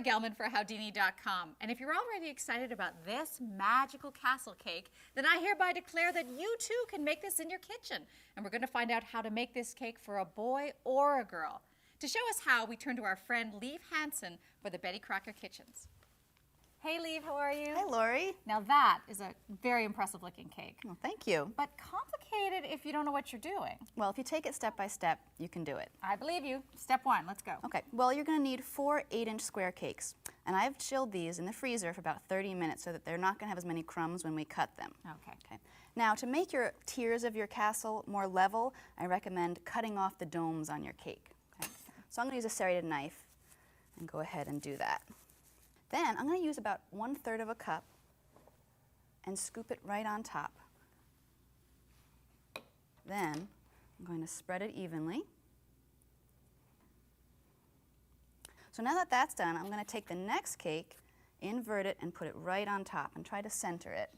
Gelman for Howdini.com. And if you're already excited about this magical castle cake, then I hereby declare that you too can make this in your kitchen. And we're going to find out how to make this cake for a boy or a girl. To show us how, we turn to our friend Liv Hansen for the Betty Crocker Kitchens. Hey, Liv, how are you? Hi, Lori. Now that is a very impressive looking cake. Well, thank you. But complicated if you don't know what you're doing. Well, if you take it step by step, you can do it. I believe you. Step one, let's go. Okay, well, you're going to need 4 8-inch square cakes. And I've chilled these in the freezer for about 30 minutes so that they're not going to have as many crumbs when we cut them. Okay. Now, to make your tiers of your castle more level, I recommend cutting off the domes on your cake. Okay? So I'm going to use a serrated knife and go ahead and do that. Then I'm going to use about 1/3 of a cup and scoop it right on top. Then I'm going to spread it evenly. So now that that's done, I'm going to take the next cake, invert it, and put it right on top and try to center it.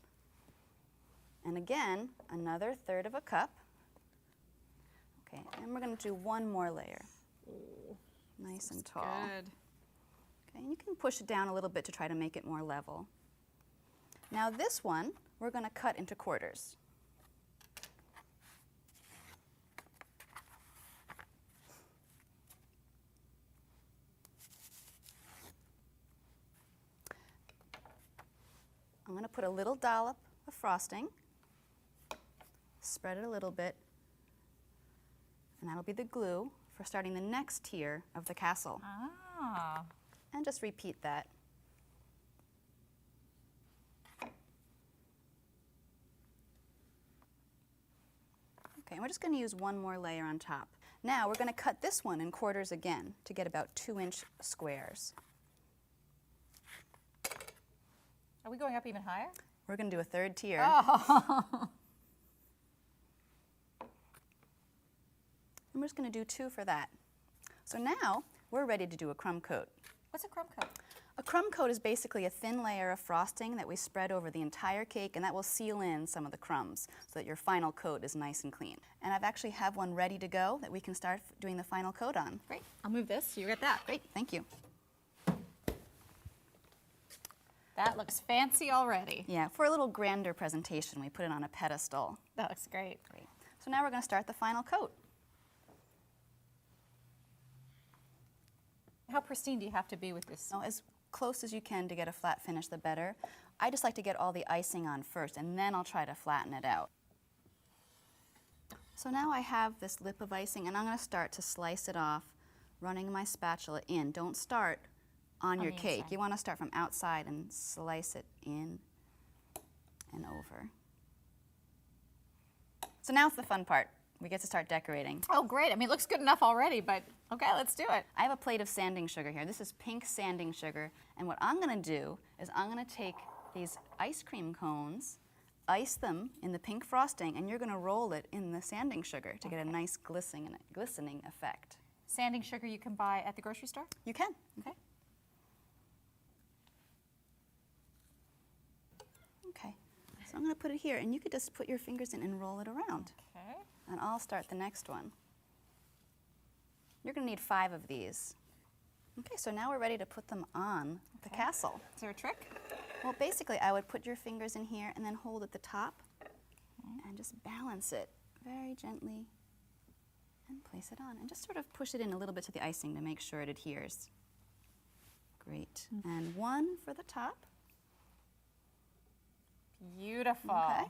And again, another 1/3 of a cup. Okay, and we're going to do one more layer. Ooh, nice and tall. Good. Okay, and you can push it down a little bit to try to make it more level. Now this one, we're going to cut into quarters. I'm going to put a little dollop of frosting, spread it a little bit, and that'll be the glue for starting the next tier of the castle. Ah. And just repeat that. Okay, we're just going to use one more layer on top. Now we're going to cut this one in quarters again to get about 2-inch squares. Are we going up even higher? We're going to do a 3rd tier. Oh. And we're just going to do 2 for that. So now we're ready to do a crumb coat. What's a crumb coat? A crumb coat is basically a thin layer of frosting that we spread over the entire cake, and that will seal in some of the crumbs so that your final coat is nice and clean. And I've actually have one ready to go that we can start doing the final coat on. Great. I'll move this. You get that. Great, thank you. That looks fancy already. Yeah, for a little grander presentation, we put it on a pedestal. That looks great. Great. So now we're going to start the final coat. How pristine do you have to be with this? Now, as close as you can to get a flat finish, the better. I just like to get all the icing on first, and then I'll try to flatten it out. So now I have this lip of icing, and I'm going to start to slice it off, running my spatula in. Don't start on your cake. Inside. You want to start from outside and slice it in and over. So now it's the fun part. We get to start decorating. Oh, great. I mean, it looks good enough already, but okay, let's do it. I have a plate of sanding sugar here. This is pink sanding sugar. And what I'm going to do is I'm going to take these ice cream cones, ice them in the pink frosting, and you're going to roll it in the sanding sugar to get a nice glistening effect. Sanding sugar you can buy at the grocery store? You can. Okay. Okay. So I'm going to put it here, and you could just put your fingers in and roll it around. Okay. And I'll start the next one. You're going to need 5 of these. Okay, so now we're ready to put them on the castle. Is there a trick? Well, basically, I would put your fingers in here and then hold at the top and just balance it very gently and place it on. And just sort of push it in a little bit to the icing to make sure it adheres. Great. And 1 for the top. Beautiful. Okay.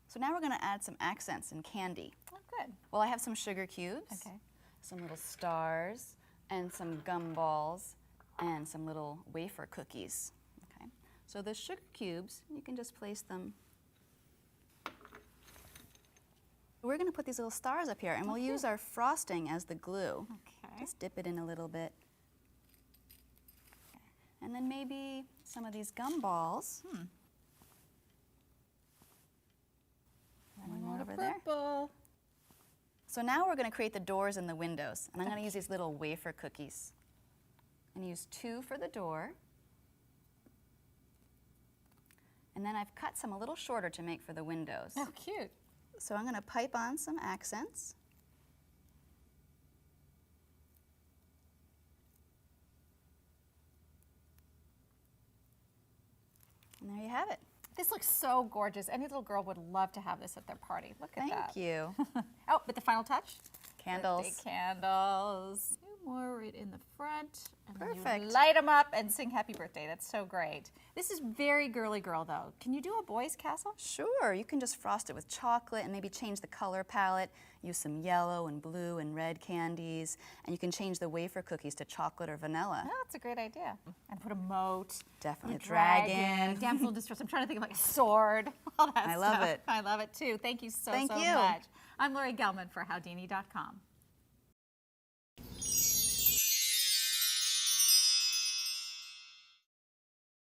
So now we're going to add some accents and candy. Oh, good. Well, I have some sugar cubes, Okay. some little stars, and some gum balls, and some little wafer cookies. Okay. So the sugar cubes, you can just place them. We're going to put these little stars up here, and we'll use our frosting as the glue. Okay. Just dip it in a little bit. And then maybe some of these gum balls. One over there. Purple. So now we're going to create the doors and the windows. And I'm going to use these little wafer cookies. And use 2 for the door. And then I've cut some a little shorter to make for the windows. Oh, cute. So I'm going to pipe on some accents. This looks so gorgeous. Any little girl would love to have this at their party. Look at that. Thank you. Oh, but the final touch? Candles. Birthday candles. Two more right in the front. And then Perfect. you light them up and sing happy birthday. That's so great. This is very girly girl, though. Can you do a boy's castle? Sure, you can just frost it with chocolate and maybe change the color palette. Use some yellow and blue and red candies. And you can change the wafer cookies to chocolate or vanilla. Oh, that's a great idea. And put a moat. Definitely a a dragon. Damsel in distress. I'm trying to think of like a sword. All that I stuff. love it. I love it too. Thank you so Thank you. much. I'm Lori Gelman for Howdini.com.